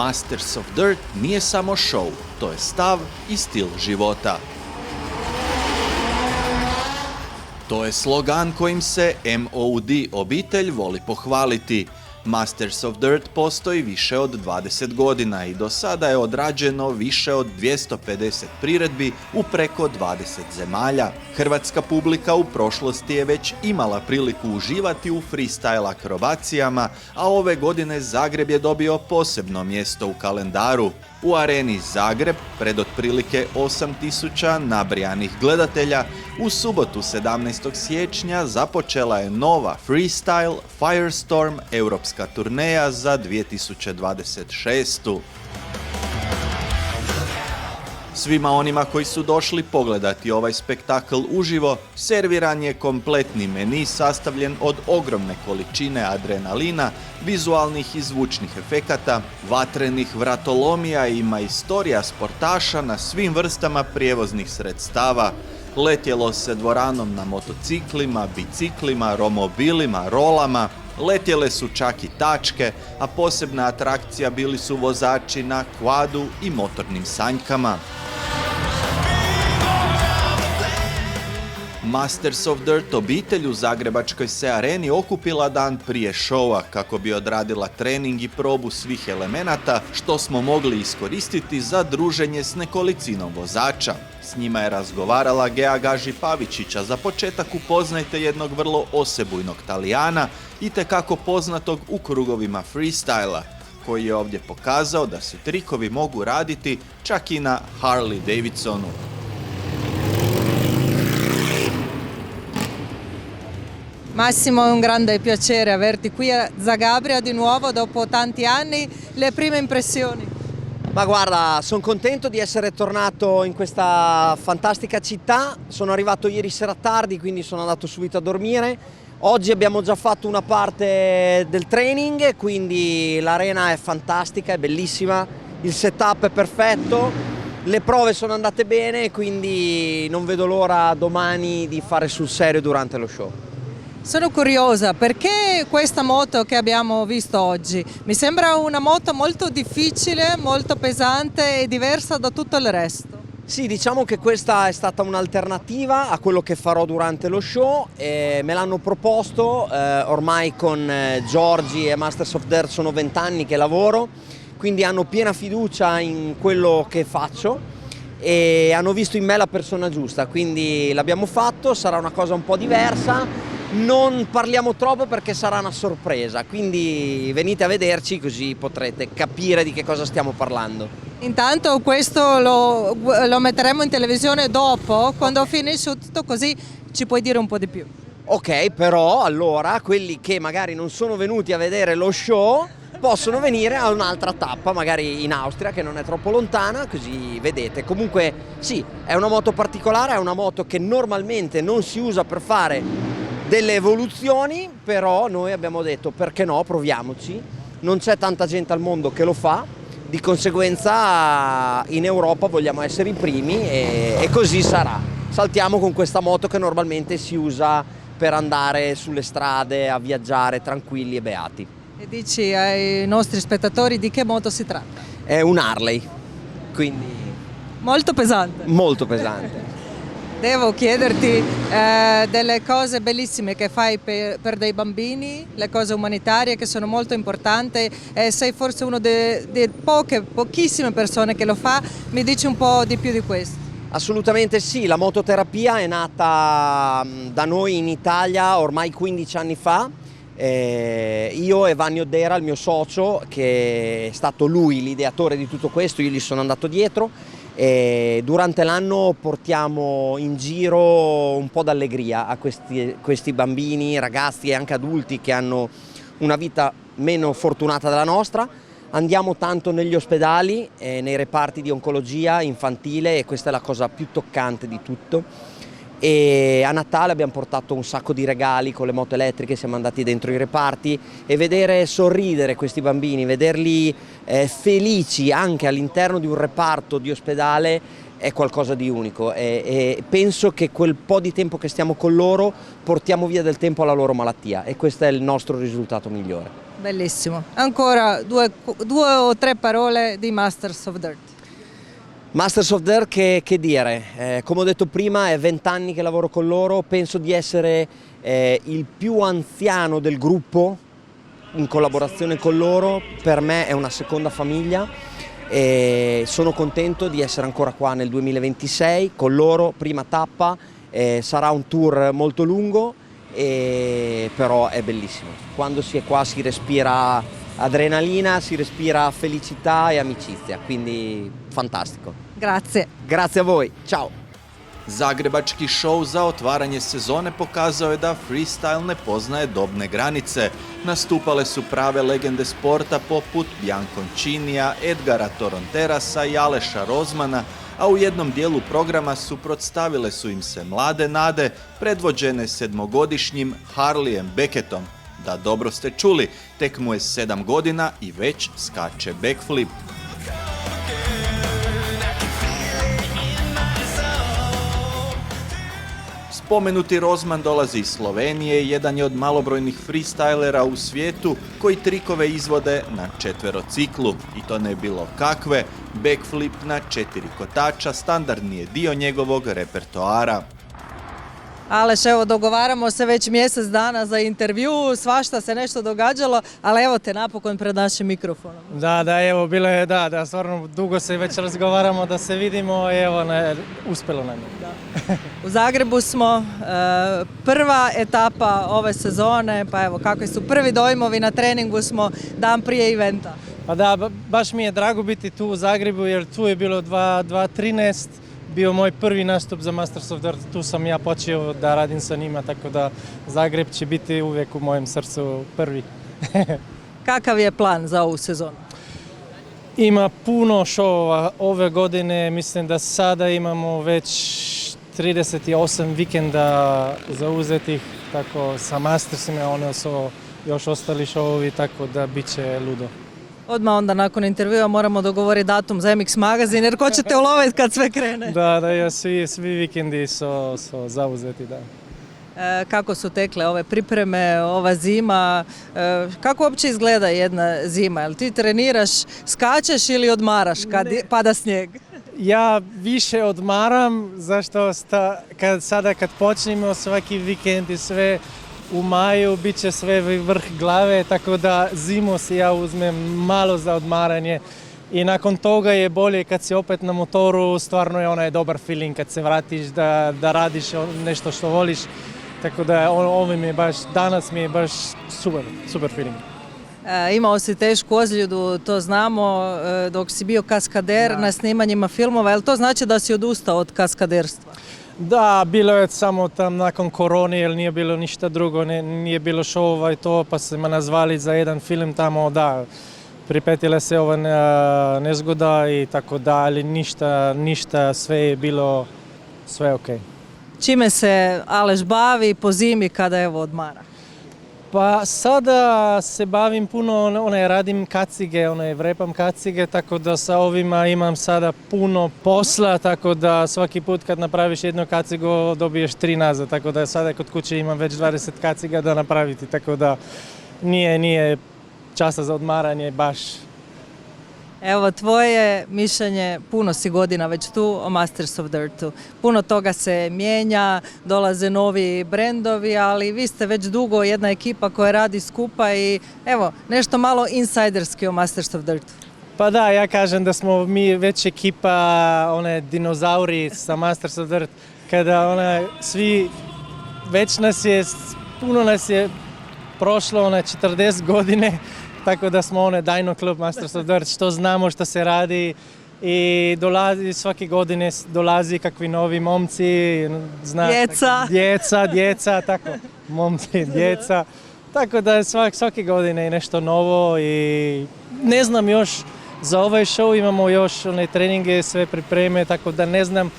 Masters of Dirt nije samo show, to je stav i stil života. To je slogan kojim se MOD obitelj voli pohvaliti. Masters of Dirt postoji više od 20 godina i do sada je odrađeno više od 250 priredbi u preko 20 zemalja. Hrvatska publika u prošlosti je već imala priliku uživati u freestyle akrobacijama, a ove godine Zagreb je dobio posebno mjesto u kalendaru. U areni Zagreb, pred otprilike 8000 nabrijanih gledatelja, u subotu 17. siječnja započela je nova Freestyle Firestorm europska turneja za 2026. Svima onima koji su došli pogledati ovaj spektakl uživo, serviran je kompletni meni sastavljen od ogromne količine adrenalina, vizualnih i zvučnih efekata, vatrenih vratolomija i majstorija sportaša na svim vrstama prijevoznih sredstava. Letjelo se dvoranom na motociklima, biciklima, romobilima, rolama, letjele su čak i tačke, a posebna atrakcija bili su vozači na kvadu i motornim sanjkama. Masters of Dirt obitelj u zagrebačkoj se areni okupila dan prije šova kako bi odradila trening i probu svih elemenata, što smo mogli iskoristiti za druženje s nekolicinom vozača. S njima je razgovarala Gea Gaži Pavičića, za početak upoznajte jednog vrlo osebujnog Talijana, itekako poznatog u krugovima freestyla, koji je ovdje pokazao da se trikovi mogu raditi čak i na Harley Davidsonu. Massimo, è un grande piacere averti qui a Zagabria di nuovo dopo tanti anni. Le prime impressioni? Ma guarda, sono contento di essere tornato in questa fantastica città. Sono arrivato ieri sera tardi, quindi sono andato subito a dormire. Oggi abbiamo già fatto una parte del training, quindi l'arena è fantastica, è bellissima, il setup è perfetto, le prove sono andate bene, quindi non vedo l'ora domani di fare sul serio durante lo show. Sono curiosa, perché questa moto che abbiamo visto oggi? Mi sembra una moto molto difficile, molto pesante e diversa da tutto il resto. Sì, diciamo che questa è stata un'alternativa a quello che farò durante lo show. Me l'hanno proposto, ormai con Giorgi e Masters of Dirt sono 20 anni che lavoro, quindi hanno piena fiducia in quello che faccio e hanno visto in me la persona giusta, quindi l'abbiamo fatto, sarà una cosa un po' diversa. Non parliamo troppo perché sarà una sorpresa, quindi venite a vederci così potrete capire di che cosa stiamo parlando. Intanto questo lo metteremo in televisione dopo, quando finisce tutto, così ci puoi dire un po' di più. Ok, però allora quelli che magari non sono venuti a vedere lo show possono venire a un'altra tappa, magari in Austria che non è troppo lontana, così vedete. Comunque sì, è una moto particolare, è una moto che normalmente non si usa per fare delle evoluzioni, però noi abbiamo detto perché no, proviamoci, non c'è tanta gente al mondo che lo fa, di conseguenza in Europa vogliamo essere i primi e così sarà. Saltiamo con questa moto che normalmente si usa per andare sulle strade a viaggiare tranquilli e beati. E dici ai nostri spettatori di che moto si tratta? È un Harley, quindi molto pesante. Molto pesante. Devo chiederti delle cose bellissime che fai per dei bambini, le cose umanitarie che sono molto importanti, e sei forse una delle pochissime persone che lo fa. Mi dici un po' di più di questo? Assolutamente sì, la mototerapia è nata da noi in Italia ormai 15 anni fa. Io e Vanni Oddera, il mio socio, che è stato lui l'ideatore di tutto questo, io gli sono andato dietro. E durante l'anno portiamo in giro un po' d'allegria a questi bambini, ragazzi e anche adulti che hanno una vita meno fortunata della nostra. Andiamo tanto negli ospedali, nei reparti di oncologia infantile, e questa è la cosa più toccante di tutto. E a Natale abbiamo portato un sacco di regali con le moto elettriche, siamo andati dentro i reparti, e vedere sorridere questi bambini, vederli felici anche all'interno di un reparto di ospedale è qualcosa di unico e penso che quel po' di tempo che stiamo con loro portiamo via del tempo alla loro malattia e questo è il nostro risultato migliore. Bellissimo. Ancora due o tre parole di Masters of Dirt. Masters of Dirt che dire, come ho detto prima è 20 anni che lavoro con loro, penso di essere il più anziano del gruppo in collaborazione con loro, per me è una seconda famiglia e sono contento di essere ancora qua nel 2026 con loro, prima tappa, sarà un tour molto lungo però è bellissimo, quando si è qua si respira adrenalina, si respira felicità e amicizia, quindi fantastico. Grazie. Grazie a voi, ciao! Zagrebački show za otvaranje sezone pokazao je da freestyle ne poznaje dobne granice. Nastupale su prave legende sporta poput Bianconcinija, Edgara Toronterasa i Aleša Rozmana, a u jednom dijelu programa suprotstavile su im se mlade nade predvođene 7-godišnjim Harleyem Beckettom. Da, dobro ste čuli, tek mu je 7 godina i već skače backflip. Spomenuti Rozman dolazi iz Slovenije i jedan je od malobrojnih freestylera u svijetu koji trikove izvode na četverociklu. I to ne bilo kakve, backflip na 4 kotača standardni je dio njegovog repertoara. Aleš, evo dogovaramo se već mjesec dana za intervju, svašta se nešto događalo, ali evo te napokon pred našim mikrofonom. Da, evo bilo je, da, stvarno dugo se već razgovaramo da se vidimo i evo, uspjelo nam je. U Zagrebu smo, prva etapa ove sezone, pa evo kakvi su prvi dojmovi, na treningu smo dan prije eventa. Pa da, baš mi je drago biti tu u Zagrebu jer tu je bilo 2013, bio moj prvi nastup za Masters of Dirt, tu sam ja počeo da radim sa njima, tako da Zagreb će biti uvijek u mojem srcu prvi. Kakav je plan za ovu sezonu? Ima puno šova ove godine, mislim da sada imamo već 38 vikenda zauzetih, tako sa Mastersima, one su još ostali šovovi, tako da bit će ludo. Odmah onda nakon intervjua moramo dogovoriti datum za MX magazin jer ko ćete uloviti kad sve krene? Da, svi vikendi su zauzeti, da. Kako su tekle ove pripreme, ova zima, kako uopće izgleda jedna zima? Jel ti treniraš, skačeš ili odmaraš kad pada snijeg? Ja više odmaram, zašto sada kad počnemo svaki vikend i sve u maju bit će sve vrh glave, tako da zimu si ja uzmem malo za odmaranje i nakon toga je bolje kad si opet na motoru, stvarno je onaj dobar feeling kad se vratiš da radiš nešto što voliš, tako da danas mi je baš super feeling. Imao si tešku ozljedu, to znamo, dok si bio kaskader na snimanjima filmova, jel to znači da si odustao od kaskaderstva? Da, bilo je samo tam nakon korone jer nije bilo ništa drugo, nije bilo šovova i to, pa su me nazvali za jedan film tamo, da, pripetila se ova nezgoda i tako da, ali ništa, sve je bilo, sve ok. Čime se Aleš bavi po zimi kada evo odmara? Pa sada se bavim puno, radim kacige, vrepam kacige, tako da sa ovima imam sada puno posla, tako da svaki put kad napraviš jednu kacigu dobiješ 3 nazad, tako da sada kod kuće imam već 20 kaciga da napraviti, tako da nije časa za odmaranje baš. Evo, tvoje mišljenje, puno si godina već tu o Masters of Dirtu. Puno toga se mijenja, dolaze novi brendovi, ali vi ste već dugo jedna ekipa koja radi skupa i evo, nešto malo insajderski o Masters of Dirtu. Pa da, ja kažem da smo mi već ekipa, dinozauri sa Masters of Dirt, kada svi, već puno nas je prošlo 40 godine, tako da smo Dino Club Masters of Dirt, što znamo što se radi i svake godine dolazi kakvi novi momci, djeca, tako, momci, djeca, tako da svake godine je nešto novo i ne znam još, za ovaj show imamo još treninge, sve pripreme, tako da ne znam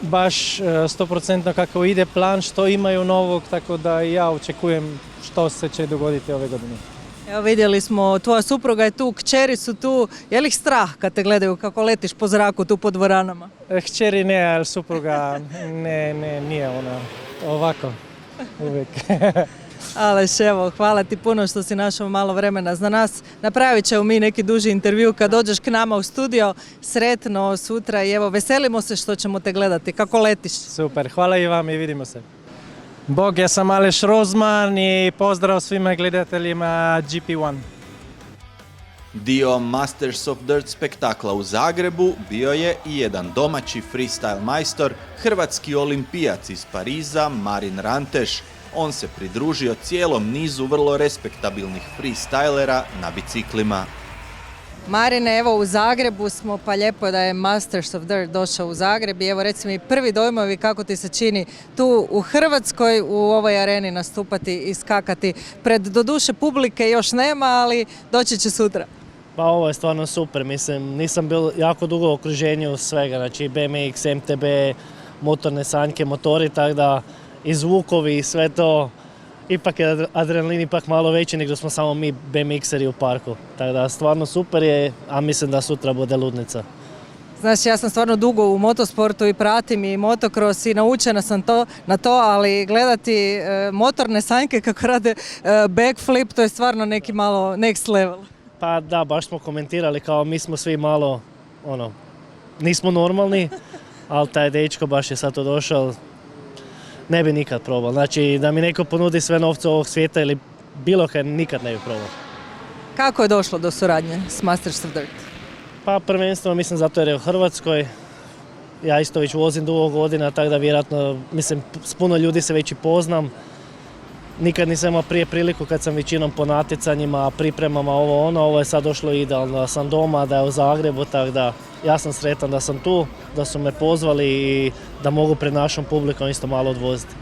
baš 100% kako ide plan, što imaju novog, tako da ja očekujem što se će dogoditi ove godine. Evo vidjeli smo, tvoja supruga je tu, kćeri su tu. Je li ih strah kad te gledaju kako letiš po zraku tu po dvoranama? Kćeri ne, ali supruga nije ona ovako uvijek. Aleš, evo, hvala ti puno što si našao malo vremena za nas. Napravit ćemo mi neki duži intervju kad dođeš k nama u studio. Sretno sutra i evo, veselimo se što ćemo te gledati. Kako letiš? Super, hvala i vam i vidimo se. Bog, ja sam Aleš Rozman i pozdrav svima gledateljima GP1. Dio Masters of Dirt spektakla u Zagrebu bio je i jedan domaći freestyle majstor, hrvatski olimpijac iz Pariza, Marin Ranteš. On se pridružio cijelom nizu vrlo respektabilnih freestylera na biciklima. Marine, evo u Zagrebu smo, pa lijepo da je Masters of Dirt došao u Zagreb i evo reci mi prvi dojmovi kako ti se čini tu u Hrvatskoj u ovoj areni nastupati i skakati. Pred doduše publike još nema, ali doći će sutra. Pa ovo je stvarno super, mislim, nisam bil jako dugo u okruženju svega, znači BMX, MTB, motorne sanjke, motori, tako da i zvukovi i sve to, ipak je adrenalin ipak malo veći nego smo samo mi BMX-eri u parku. Tako da stvarno super je, a mislim da sutra bude ludnica. Znaš, ja sam stvarno dugo u motosportu i pratim i motocross i naučena sam na to, ali gledati motorne sanjke kako rade backflip, to je stvarno neki malo next level. Pa da, baš smo komentirali kao mi smo svi malo, nismo normalni, ali taj dečko baš je sad to došao, ne bi nikad probao. Znači da mi neko ponudi sve novce ovog svijeta ili bilo kaj, nikad ne bi probao. Kako je došlo do suradnje s Masters of Dirt? Pa prvenstveno mislim zato jer je u Hrvatskoj. Ja isto već vozim dugo godina, tako da vjerojatno, mislim, s puno ljudi se već i poznam. Nikad nisam imao prije priliku kad sam većinom po natjecanjima, pripremama, ovo je sad došlo idealno, da sam doma, da je u Zagrebu, tako da ja sam sretan da sam tu, da su me pozvali i da mogu pred našom publikom isto malo odvoziti.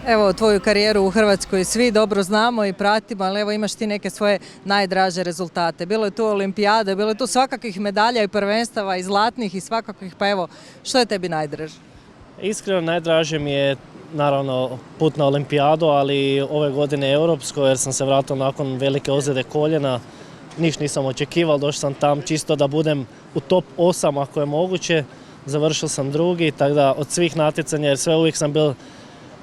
Evo, tvoju karijeru u Hrvatskoj svi dobro znamo i pratimo, ali evo imaš ti neke svoje najdraže rezultate. Bilo je tu olimpijade, bilo je tu svakakvih medalja i prvenstava i zlatnih i svakakvih, pa evo, što je tebi najdraže? Iskreno najdraže mi je naravno put na olimpijadu, ali ove godine europsko jer sam se vratio nakon velike ozljede koljena. Niš nisam očekivao, došao sam tam čisto da budem u top 8 ako je moguće. Završio sam drugi, tako da od svih natjecanja, jer sve uvijek sam bil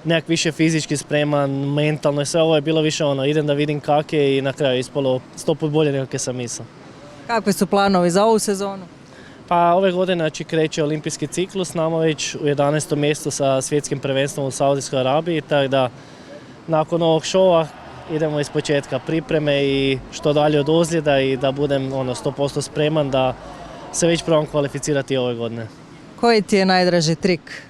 nekak više fizički spreman, mentalno i sve ovo je bilo više idem da vidim kak je i na kraju ispalo 100 put bolje nego sam mislio. Kakvi su planovi za ovu sezonu? Pa ove godine znači kreće olimpijski ciklus, nama već u 11. mjestu sa svjetskim prvenstvom u Saudijskoj Arabiji, tako da nakon ovog šova idemo iz početka pripreme i što dalje od ozljeda i da budem 100% spreman da se već probam kvalificirati ove godine. Koji ti je najdraži trik?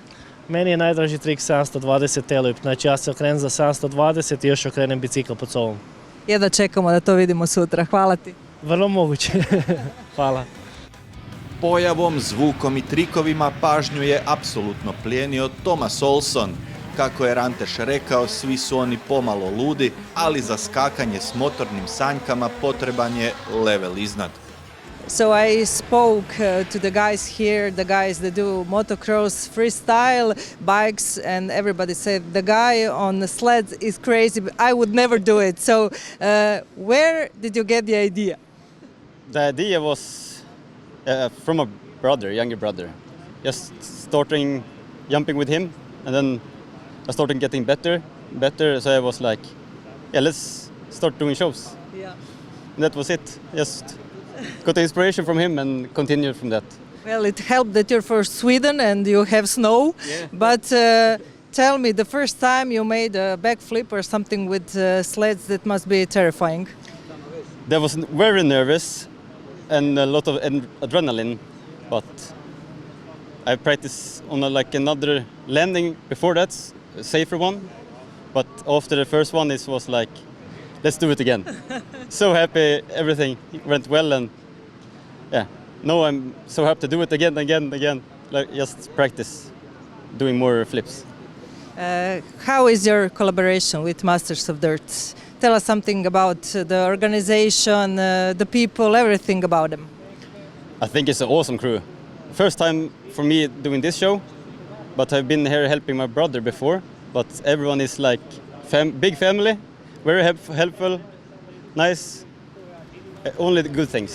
Meni je najdraži trik 720 T-lip, znači ja se okrenem za 720 i još okrenem bicikl pod sobom. Jedva čekamo da to vidimo sutra, hvala ti. Vrlo moguće. Hvala. Pojavom, zvukom i trikovima pažnju je apsolutno plijenio Thomas Olsson. Kako je Ranteš rekao, svi su oni pomalo ludi, ali za skakanje s motornim sanjkama potreban je level iznad. So I spoke to the guys here, the guys that do motocross, freestyle, bikes, and everybody said the guy on the sleds is crazy, but I would never do it. So where did you get the idea? The idea was from a brother, younger brother. Just starting jumping with him, and then I started getting better. So I was like, yeah, let's start doing shows. Yeah. And that was it. Just got the inspiration from him and continued from that. Well, it helped that you're from Sweden and you have snow. Yeah. But tell me, the first time you made a backflip or something with sleds, that must be terrifying. That was very nervous and a lot of adrenaline, but I practiced on another landing before that, a safer one. But after the first one, it was like, let's do it again. So happy, everything went well, and yeah, no, I'm so happy to do it again. Like just practice doing more flips. How is your collaboration with Masters of Dirt? Tell us something about the organization, the people, everything about them. I think it's an awesome crew. First time for me doing this show, but I've been here helping my brother before. But everyone is like big family, very helpful, nice. Only the good things.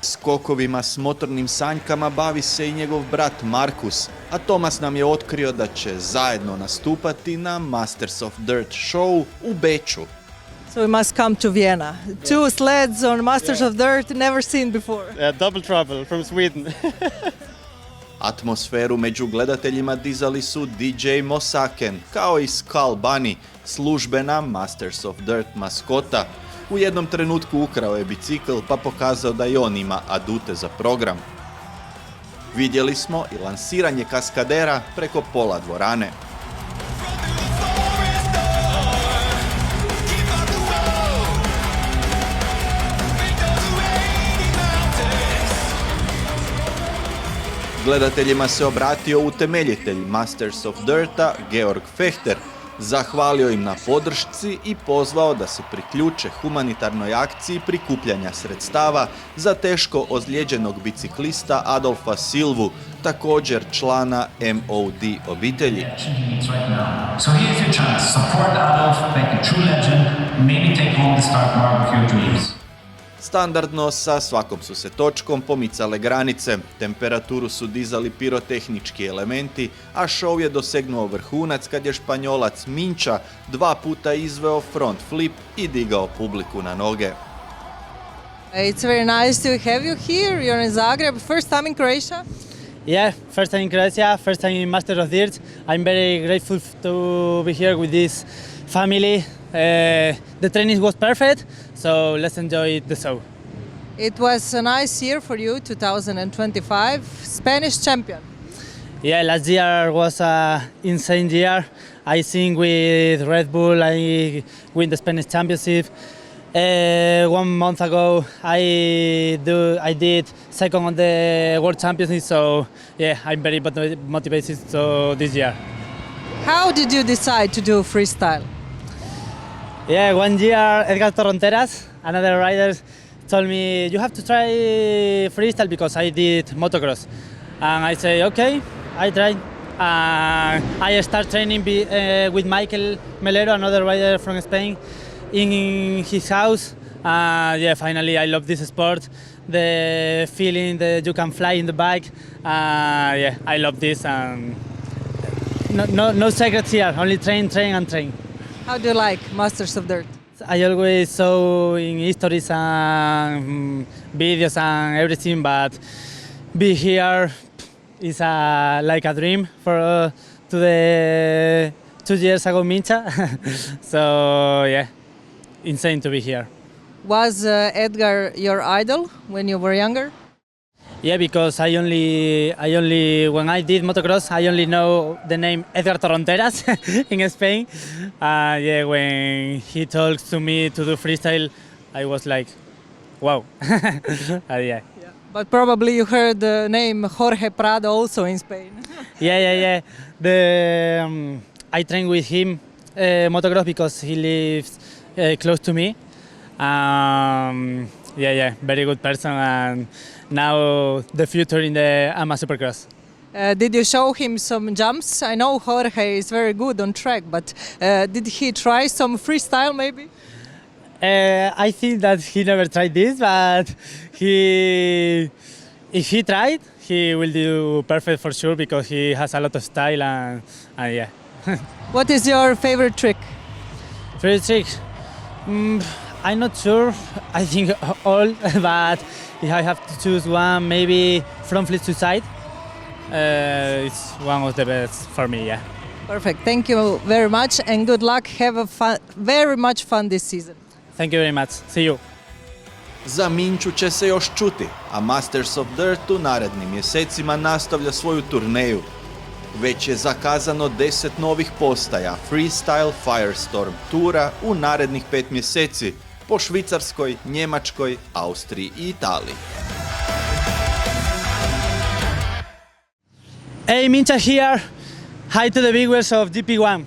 Skokovima s motornim sanjkama bavi se i njegov brat Markus, a Tomas nam je otkrio da će zajedno nastupati na Masters of Dirt show u Beču. So we must come to Vienna. Two sleds on Masters of Dirt, never seen before. Double trouble from Sweden. Atmosferu među gledateljima dizali su DJ Mosaken, kao i Skull Bunny, službena Masters of Dirt maskota. U jednom trenutku ukrao je bicikl pa pokazao da i on ima adute za program. Vidjeli smo i lansiranje kaskadera preko pola dvorane. Gledateljima se obratio utemeljitelj Masters of Dirta Georg Fechter, zahvalio im na podršci i pozvao da se priključe humanitarnoj akciji prikupljanja sredstava za teško ozlijeđenog biciklista Adolfa Silvu, također člana MOD obitelji. So here's your chance. Support Adolf, make a true legend, maybe take home the start mark of your dreams. Standardno sa svakom su se točkom pomicale granice, temperaturu su dizali pirotehnički elementi, a show je dosegnuo vrhunac kad je Španjolac Minča 2 puta izveo front flip i digao publiku na noge. It's very nice to have you here. You're in Zagreb. First time in Croatia? Yeah, first time in Croatia, first time in Masters of Dirt. I'm very grateful to be here with this family. The training was perfect, so let's enjoy the show. It was a nice year for you, 2025. Spanish champion. Yeah, last year was an insane year. I think with Red Bull I win the Spanish championship. 1 month ago I did second on the World Championship, so yeah, I'm very motivated to this year. How did you decide to do freestyle? Yeah, 1 year Edgar Torronteras, another rider, told me you have to try freestyle because I did motocross, and I say okay, I tried. I start training with Michael Melero, another rider from Spain, in his house. Yeah, finally I love this sport. The feeling that you can fly in the bike. Yeah, I love this. No secrets here. Only train, and train. How do you like Masters of Dirt? I always saw in histories and videos and everything, but be here is like a dream for to the 2 years ago Mincha. So yeah, insane to be here. Was Edgar your idol when you were younger? Yeah, because I only when I did motocross, I only know the name Edgar Torronteras in Spain. Yeah, when he talks to me to do freestyle, I was like, wow. Yeah. But probably you heard the name Jorge Prado also in Spain. Yeah. I train with him motocross because he lives close to me. Yeah, very good person, and now the future in the AMA Supercross. Did you show him some jumps? I know Jorge is very good on track, but did he try some freestyle maybe? I think that he never tried this, but if he tried, he will do perfect for sure because he has a lot of style and yeah. What is your favorite trick? Favorite trick? I'm not sure. I think all, but if I have to choose one, maybe front flip to side. It's one of the best for me, yeah. Perfect. Thank you very much and good luck. Have very much fun this season. Thank you very much. See you. Za Minču će se još čuti, a Masters of Dirt u narednim mjesecima nastavlja svoju turneju. Već je zakazano 10 novih postaja Freestyle Firestorm tura u narednih 5 mjeseci po Švicarskoj, Njemačkoj, Austriji i Italiji. Hey, Mincha here. Hi to the viewers of GP1.